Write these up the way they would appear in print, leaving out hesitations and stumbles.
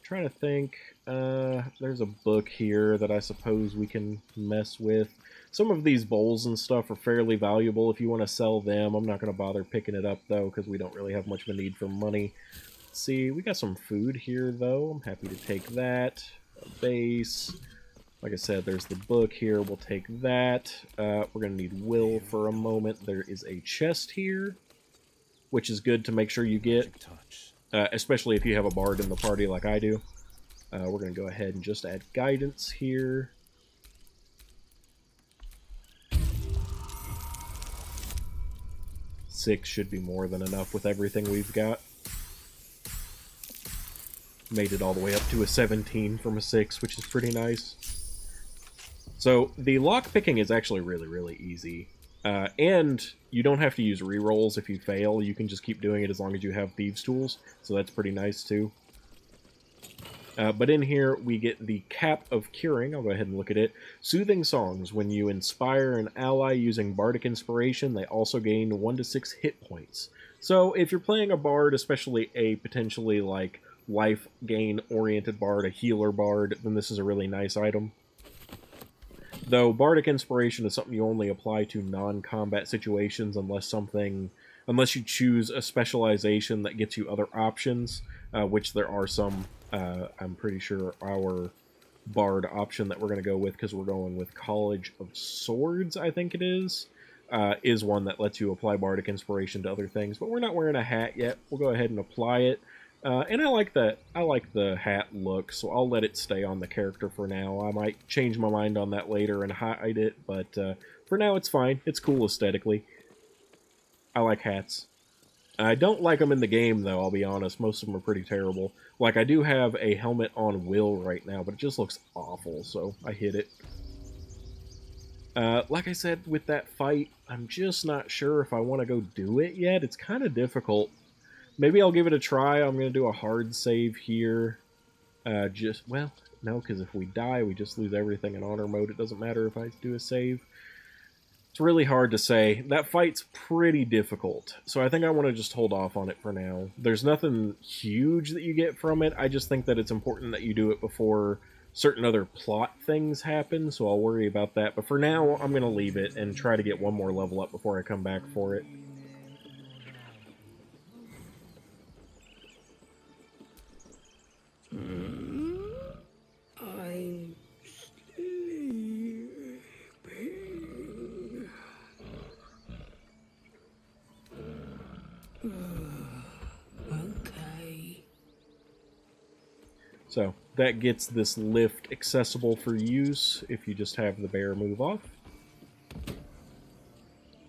trying to think. There's a book here that I suppose we can mess with. Some of these bowls and stuff are fairly valuable if you want to sell them. I'm not going to bother picking it up, though, because we don't really have much of a need for money. Let's see, we got some food here, though. I'm happy to take that. A base. Like I said, there's the book here. We'll take that. We're going to need will for a moment. There is a chest here, which is good to make sure you get, especially if you have a bard in the party like I do. We're going to go ahead and just add guidance here. Six should be more than enough with everything we've got. Made it all the way up to a 17 from a 6, which is pretty nice. So the lock picking is actually really, really easy. And you don't have to use rerolls if you fail. You can just keep doing it as long as you have thieves' tools. So that's pretty nice too. But in here, we get the Cap of Curing. I'll go ahead and look at it. Soothing songs. When you inspire an ally using Bardic Inspiration, they also gain 1 to 6 hit points. So if you're playing a bard, especially a potentially like life gain oriented bard, a healer bard, then this is a really nice item. Though Bardic Inspiration is something you only apply to non-combat situations unless you choose a specialization that gets you other options, which there are some. I'm pretty sure our Bard option that we're going to go with, because we're going with College of Swords, I think it is one that lets you apply Bardic Inspiration to other things. But we're not wearing a hat yet. We'll go ahead and apply it. And I like the hat look, so I'll let it stay on the character for now. I might change my mind on that later and hide it, but for now it's fine. It's cool aesthetically. I like hats. I don't like them in the game, though, I'll be honest. Most of them are pretty terrible. Like, I do have a helmet on Will right now, but it just looks awful, so I hid it. Like I said, with that fight, I'm just not sure if I want to go do it yet. It's kind of difficult. Maybe I'll give it a try. I'm going to do a hard save here. Well, no, because if we die, we just lose everything in honor mode. It doesn't matter if I do a save. It's really hard to say. That fight's pretty difficult, so I think I want to just hold off on it for now. There's nothing huge that you get from it. I just think that it's important that you do it before certain other plot things happen, so I'll worry about that. But for now, I'm going to leave it and try to get one more level up before I come back for it. I'm sleeping. Okay. So that gets this lift accessible for use if you just have the bear move off.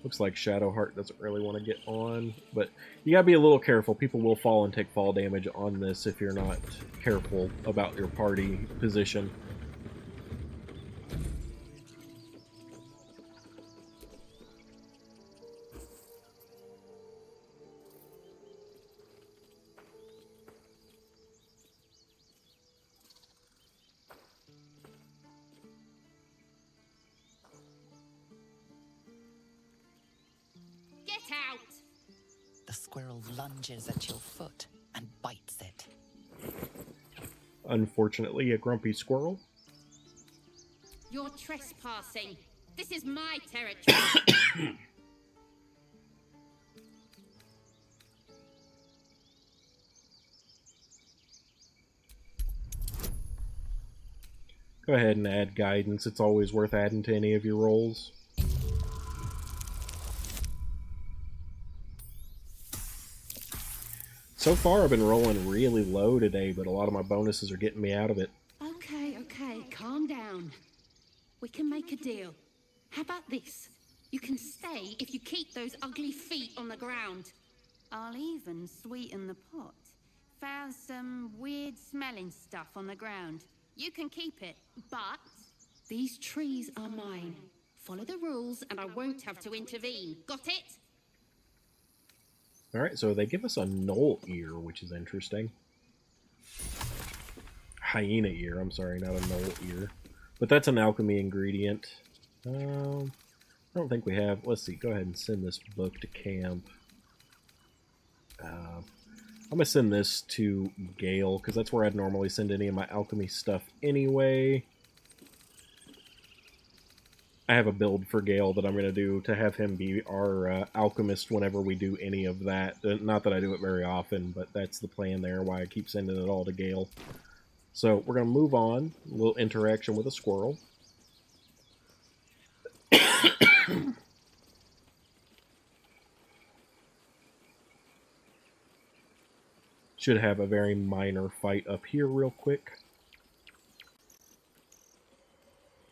Looks like Shadowheart doesn't really want to get on, but you gotta be a little careful. People will fall and take fall damage on this if you're not careful about your party position. Get out! The squirrel lunges at your foot and bites it. Unfortunately, a grumpy squirrel. You're trespassing. This is my territory. Go ahead and add guidance. It's always worth adding to any of your rolls. So far, I've been rolling really low today, but a lot of my bonuses are getting me out of it. Okay, calm down. We can make a deal. How about this? You can stay if you keep those ugly feet on the ground. I'll even sweeten the pot. Found some weird smelling stuff on the ground. You can keep it, but these trees are mine. Follow the rules and I won't have to intervene. Got it? Alright, so they give us a knoll ear, which is interesting. Hyena ear, I'm sorry, not a knoll ear. But that's an alchemy ingredient. I don't think we have... Let's see, go ahead and send this book to camp. I'm going to send this to Gale, because that's where I'd normally send any of my alchemy stuff anyway. I have a build for Gale that I'm going to do to have him be our alchemist whenever we do any of that. Not that I do it very often, but that's the plan there, why I keep sending it all to Gale. So we're going to move on. A little interaction with a squirrel. Should have a very minor fight up here real quick.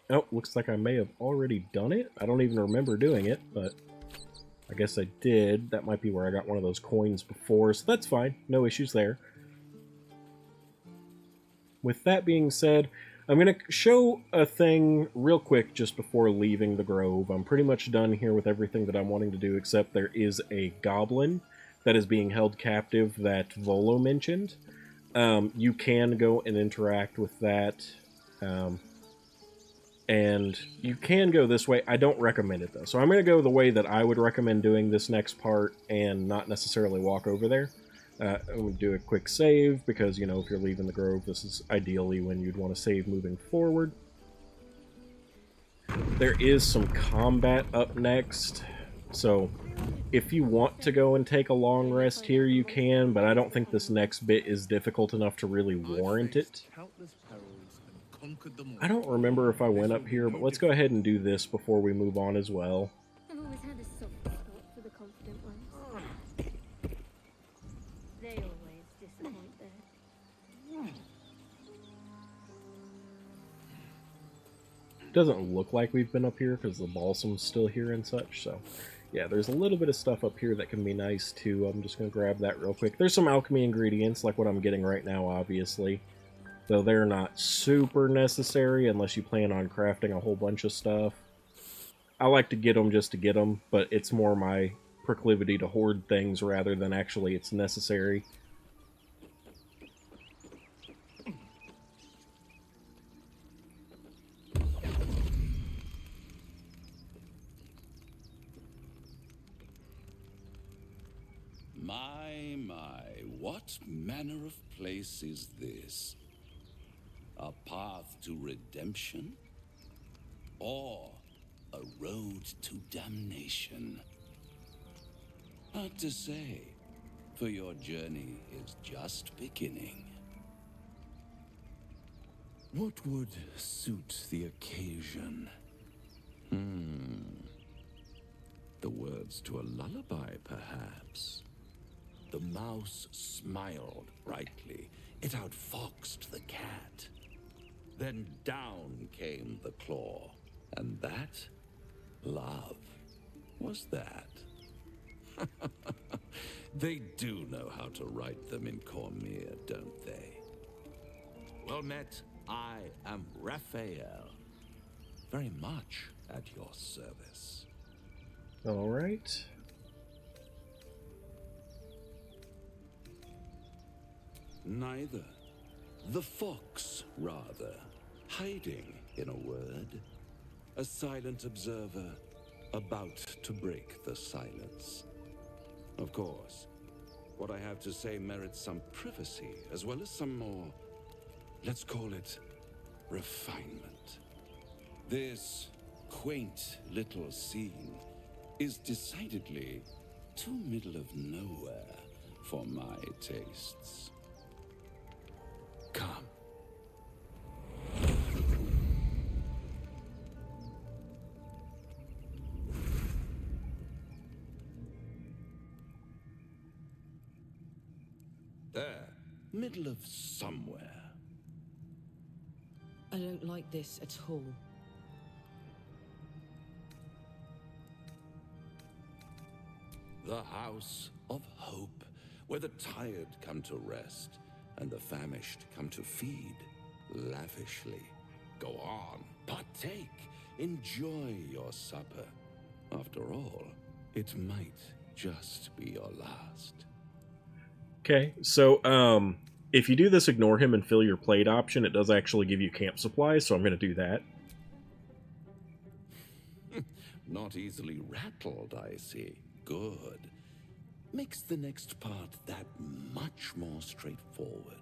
Oh, looks like I may have already done it. I don't even remember doing it, but I guess I did. That might be where I got one of those coins before, so that's fine. No issues there. With that being said, I'm going to show a thing real quick just before leaving the grove. I'm pretty much done here with everything that I'm wanting to do, except there is a goblin that is being held captive that Volo mentioned. You can go and interact with that. And you can go this way. I don't recommend it, though. So I'm going to go the way that I would recommend doing this next part and not necessarily walk over there. I'm going to do a quick save because, you know, if you're leaving the grove, this is ideally when you'd want to save moving forward. There is some combat up next. So if you want to go and take a long rest here, you can, but I don't think this next bit is difficult enough to really warrant it. I don't remember if I went up here, but let's go ahead and do this before we move on as well. I've always had a soft spot for the confident ones. They always disappoint there. Doesn't look like we've been up here because the balsam's still here and such, so yeah, there's a little bit of stuff up here that can be nice too. I'm just going to grab that real quick. There's some alchemy ingredients like what I'm getting right now, obviously. Though they're not super necessary unless you plan on crafting a whole bunch of stuff. I like to get them just to get them, but it's more my proclivity to hoard things rather than actually it's necessary. My, what manner of place is this? A path to redemption? Or a road to damnation? Hard to say, for your journey is just beginning. What would suit the occasion? The words to a lullaby, perhaps. The mouse smiled brightly. It outfoxed the cat. Then down came the claw. And that, love, was that. They do know how to write them in Cormier, don't they? Well met, I am Raphael. Very much at your service. All right. Neither. The fox, rather. Hiding, in a word. A silent observer, about to break the silence. Of course, what I have to say merits some privacy, as well as some more, let's call it, refinement. This quaint little scene is decidedly too middle of nowhere for my tastes. Come. There, middle of somewhere. I don't like this at all. The house of hope, where the tired come to rest and the famished come to feed lavishly. Go on, partake, enjoy your supper. After all, it might just be your last. Okay, so if you do this ignore him and fill your plate option, it does actually give you camp supplies, so I'm going to do that. Not easily rattled, I see. Good. makes the next part that much more straightforward.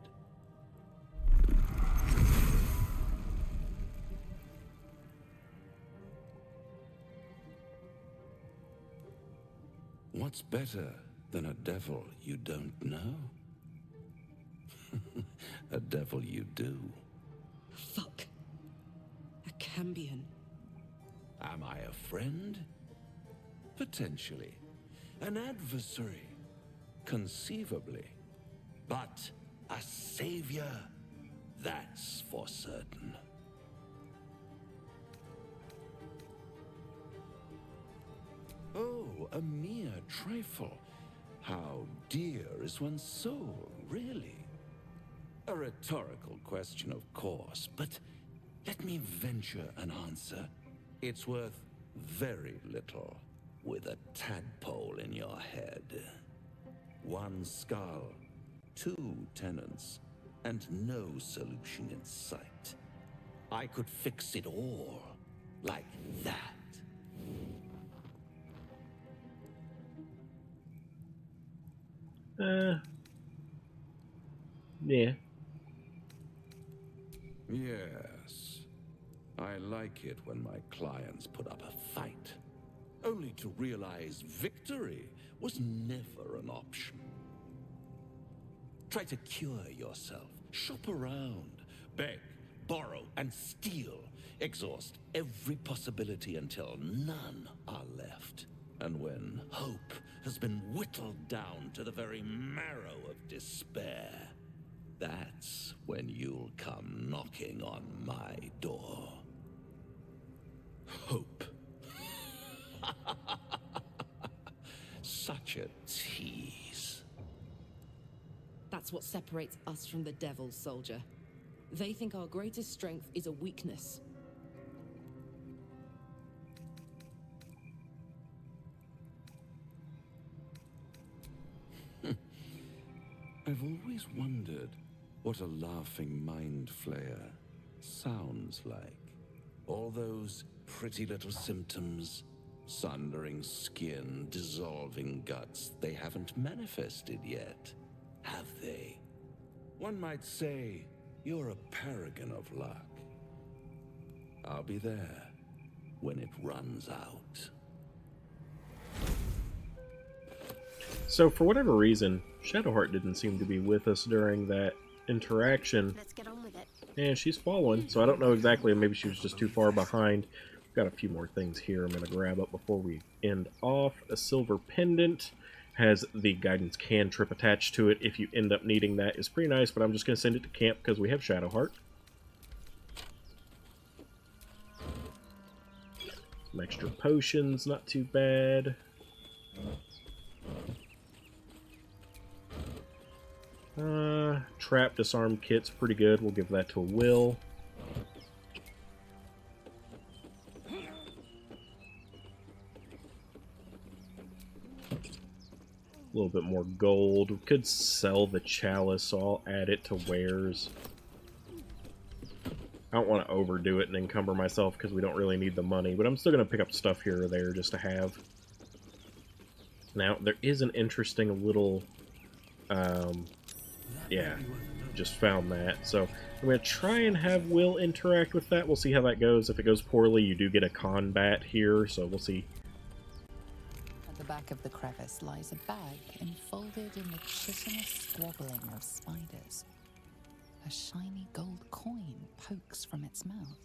What's better than a devil you don't know? A devil you do. Fuck. A Cambion. Am I a friend? Potentially. An adversary? Conceivably. But a savior? That's for certain. Oh, a mere trifle. How dear is one's soul, really? A rhetorical question, of course, but let me venture an answer. It's worth very little with a tadpole in your head. One skull, 2 tenants, and no solution in sight. I could fix it all like that. Yeah. Yes. I like it when my clients put up a fight, only to realize victory was never an option. Try to cure yourself, shop around, beg, borrow, and steal. Exhaust every possibility until none are left. And when hope has been whittled down to the very marrow of despair, that's when you'll come knocking on my door. Hope. Such a tease. That's what separates us from the devils, soldier. They think our greatest strength is a weakness. I've always wondered what a laughing mind flayer sounds like. All those pretty little symptoms, sundering skin, dissolving guts, they haven't manifested yet, have they? One might say you're a paragon of luck. I'll be there when it runs out. So for whatever reason, Shadowheart didn't seem to be with us during that interaction. Let's get on with it. And she's following, so I don't know exactly, maybe she was just too far behind. Got a few more things here I'm going to grab up before we end off. A silver pendant has the guidance cantrip attached to it. If you end up needing that, is pretty nice, but I'm just going to send it to camp because we have Shadowheart. Some extra potions, not too bad. Trap disarm kit's pretty good. We'll give that to Will. A little bit more gold. We could sell the chalice, so I'll add it to wares. I don't want to overdo it and encumber myself because we don't really need the money, but I'm still going to pick up stuff here or there just to have. Now, there is an interesting little... yeah, just found that. So I'm going to try and have Will interact with that. We'll see how that goes. If it goes poorly, you do get a combat here, so we'll see. At the back of the crevice lies a bag enfolded in the chitinous squabbling of spiders. A shiny gold coin pokes from its mouth.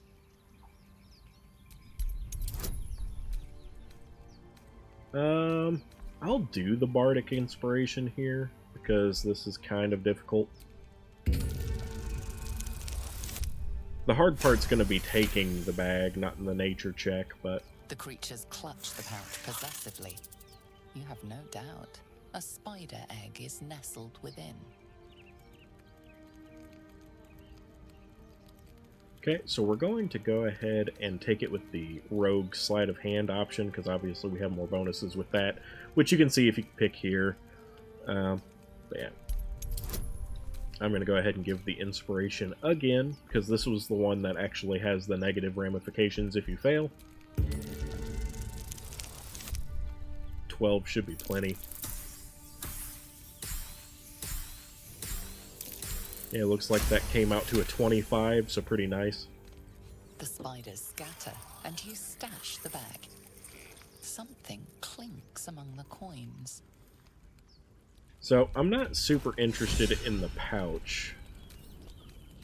I'll do the bardic inspiration here because this is kind of difficult. The hard part's going to be taking the bag, not in the nature check, but... The creatures clutch the pouch possessively. You have no doubt. A spider egg is nestled within. Okay, so we're going to go ahead and take it with the rogue sleight of hand option, because obviously we have more bonuses with that, which you can see if you pick here. But yeah. I'm going to go ahead and give the inspiration again, because this was the one that actually has the negative ramifications if you fail. 12 should be plenty. Yeah, it looks like that came out to a 25, so pretty nice. The spiders scatter, and you stash the bag. Something clinks among the coins. So I'm not super interested in the pouch,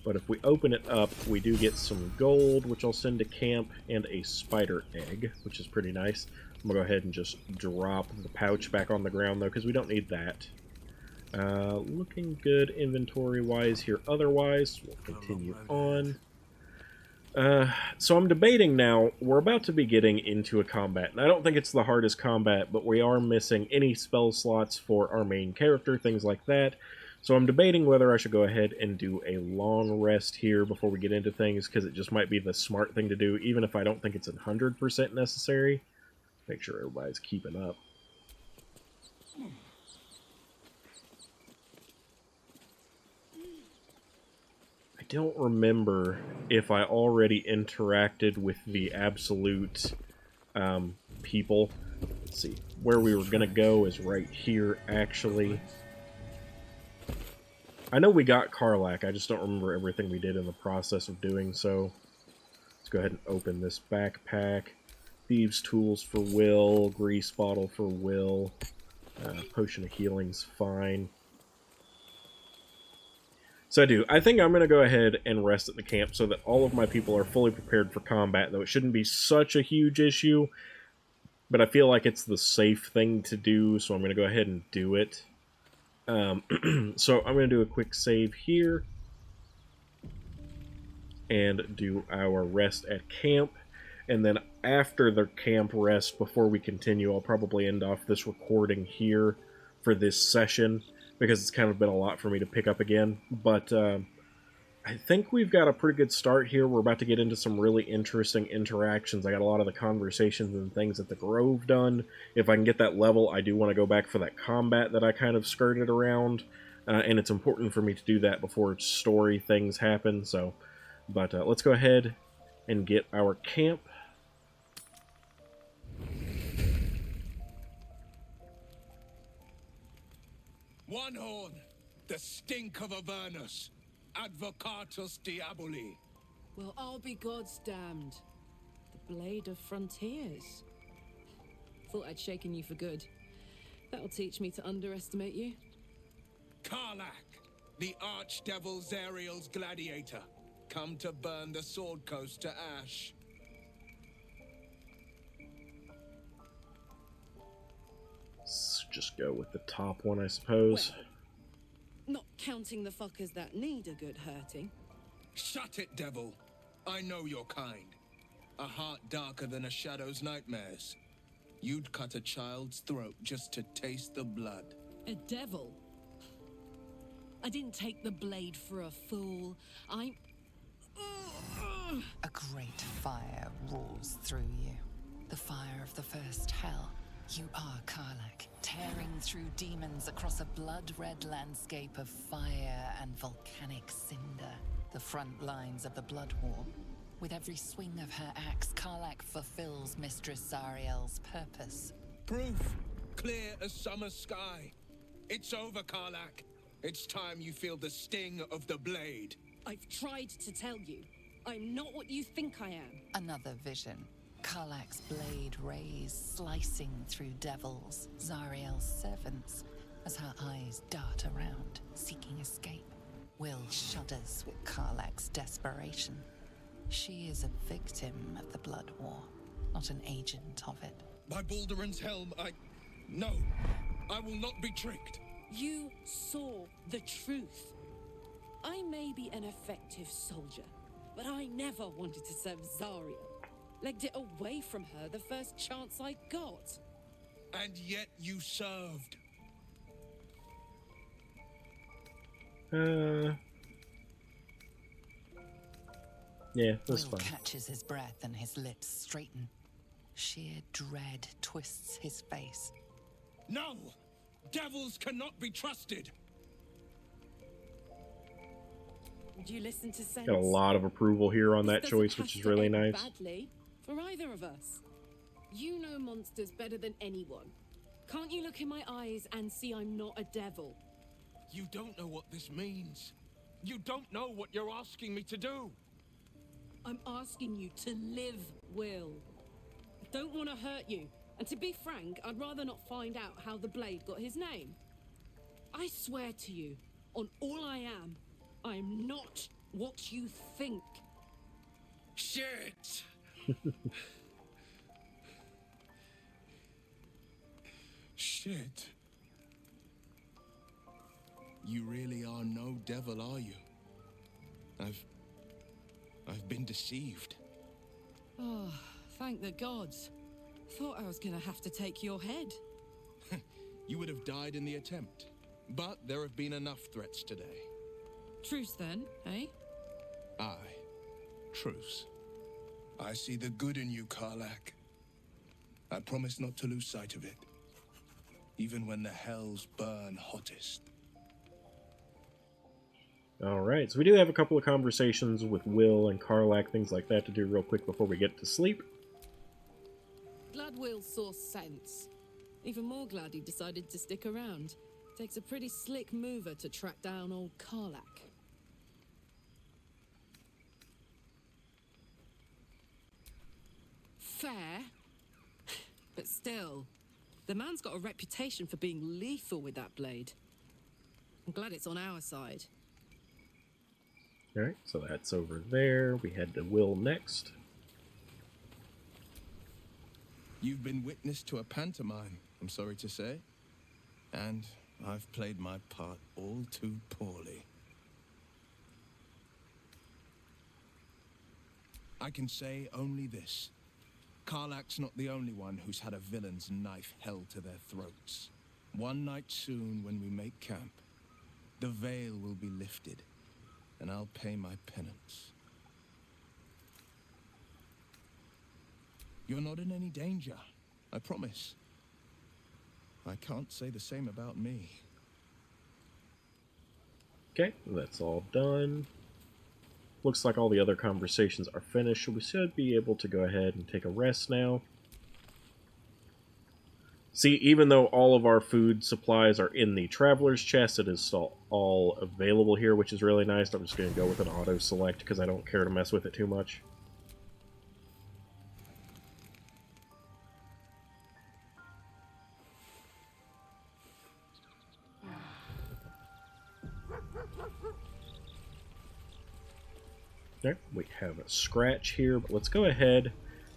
but if we open it up, we do get some gold, which I'll send to camp, and a spider egg, which is pretty nice. I'm gonna go ahead and just drop the pouch back on the ground, though, because we don't need that. Looking good inventory-wise here otherwise. We'll continue on. So I'm debating now, we're about to be getting into a combat, and I don't think it's the hardest combat, but we are missing any spell slots for our main character, things like that. So I'm debating whether I should go ahead and do a long rest here before we get into things, because it just might be the smart thing to do, even if I don't think it's 100% necessary. Make sure everybody's keeping up. I don't remember if I already interacted with the absolute people. Let's see. Where we were going to go is right here, actually. I know we got Karlach. I just don't remember everything we did in the process of doing so. Let's go ahead and open this backpack. Thieves' tools for Will. Grease bottle for Will. Potion of healing's fine. So I think I'm going to go ahead and rest at the camp so that all of my people are fully prepared for combat, though it shouldn't be such a huge issue, but I feel like it's the safe thing to do, so I'm going to go ahead and do it. So I'm going to do a quick save here and do our rest at camp, and then after the camp rest, before we continue, I'll probably end off this recording here for this session, because it's kind of been a lot for me to pick up again. But I think we've got a pretty good start here. We're about to get into some really interesting interactions. I got a lot of the conversations and things at the Grove done. If I can get that level, I do want to go back for that combat that I kind of skirted around. And it's important for me to do that before story things happen. So, but let's go ahead and get our camp. One horn, the stink of Avernus, Advocatus Diaboli. Well, I'll be God's damned. The blade of frontiers. Thought I'd shaken you for good. That'll teach me to underestimate you. Karlach, the archdevil Zariel's gladiator, come to burn the Sword Coast to ash. Let's just go with the top one, I suppose. Well, not counting the fuckers that need a good hurting. Shut it, devil. I know your kind. A heart darker than a shadow's nightmares. You'd cut a child's throat just to taste the blood. A devil? I didn't take the blade for a fool. I'm... A great fire roars through you. The fire of the first hell. You are Karlach, tearing through demons across a blood-red landscape of fire and volcanic cinder. The front lines of the Blood War. With every swing of her axe, Karlach fulfills Mistress Zariel's purpose. Proof, clear as summer sky. It's over, Karlach. It's time you feel the sting of the blade. I've tried to tell you. I'm not what you think I am. Another vision. Karlach's blade rays slicing through devils, Zariel's servants, as her eyes dart around, seeking escape. Will shudders with Karlach's desperation. She is a victim of the Blood War, not an agent of it. By Balduran's helm, No, I will not be tricked. You saw the truth. I may be an effective soldier, but I never wanted to serve Zariel. Legged it away from her the first chance I got. And yet you served. Yeah, that's Will fine. catches his breath and his lips straighten. Sheer dread twists his face. No! Devils cannot be trusted! Did you listen to sense? Got a lot of approval here on This that doesn't choice, have which is to really end nice. Badly for either of us. You know monsters better than anyone. Can't you look in my eyes and see I'm not a devil? You don't know what this means. You don't know what you're asking me to do. I'm asking you to live, Will. I don't want to hurt you. And to be frank, I'd rather not find out how the blade got his name. I swear to you, on all I am not what you think. Shit! Shit. You really are no devil, are you? I've been deceived. Oh, thank the gods. Thought I was gonna have to take your head. You would have died in the attempt. But there have been enough threats today. Truce then, eh? Aye. Truce. I see the good in you, Karlak. I promise not to lose sight of it. Even when the hells burn hottest. Alright, so we do have a couple of conversations with Will and Karlak, things like that to do real quick before we get to sleep. Glad Will saw sense. Even more glad he decided to stick around. Takes a pretty slick mover to track down old Karlak. Fair. But still, the man's got a reputation for being lethal with that blade. I'm glad it's on our side. Alright, so that's over there. We head to Will next. You've been witness to a pantomime, I'm sorry to say. And I've played my part all too poorly. I can say only this. Karlak's not the only one who's had a villain's knife held to their throats. One night soon, when we make camp, the veil will be lifted, and I'll pay my penance. You're not in any danger, I promise. I can't say the same about me. Okay, that's all done. Looks like all the other conversations are finished, so we should be able to go ahead and take a rest now. See, even though all of our food supplies are in the Traveler's Chest, it is still all available here, which is really nice. I'm just going to go with an auto-select because I don't care to mess with it too much. There, we have a scratch here, but let's go ahead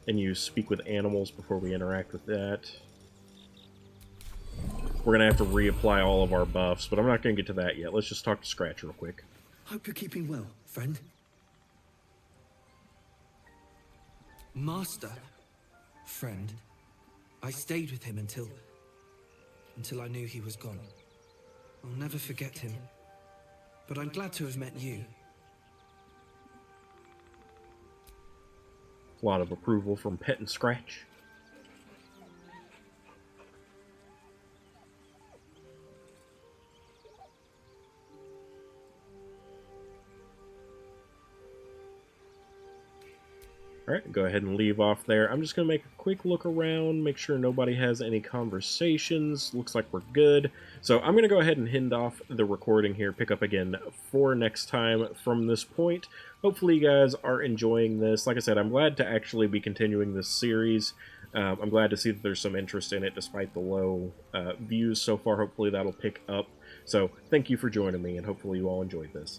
and use Speak with Animals before we interact with that. We're going to have to reapply all of our buffs, but I'm not going to get to that yet. Let's just talk to Scratch real quick. Hope you're keeping well, friend. Master? Friend. I stayed with him until I knew he was gone. I'll never forget him. But I'm glad to have met you. A lot of approval from Pet and Scratch. Alright, go ahead and leave off there. I'm just going to make a quick look around, make sure nobody has any conversations. Looks like we're good. So I'm going to go ahead and end off the recording here, pick up again for next time from this point. Hopefully you guys are enjoying this. Like I said, I'm glad to actually be continuing this series. I'm glad to see that there's some interest in it despite the low views so far. Hopefully that'll pick up. So thank you for joining me, and hopefully you all enjoyed this.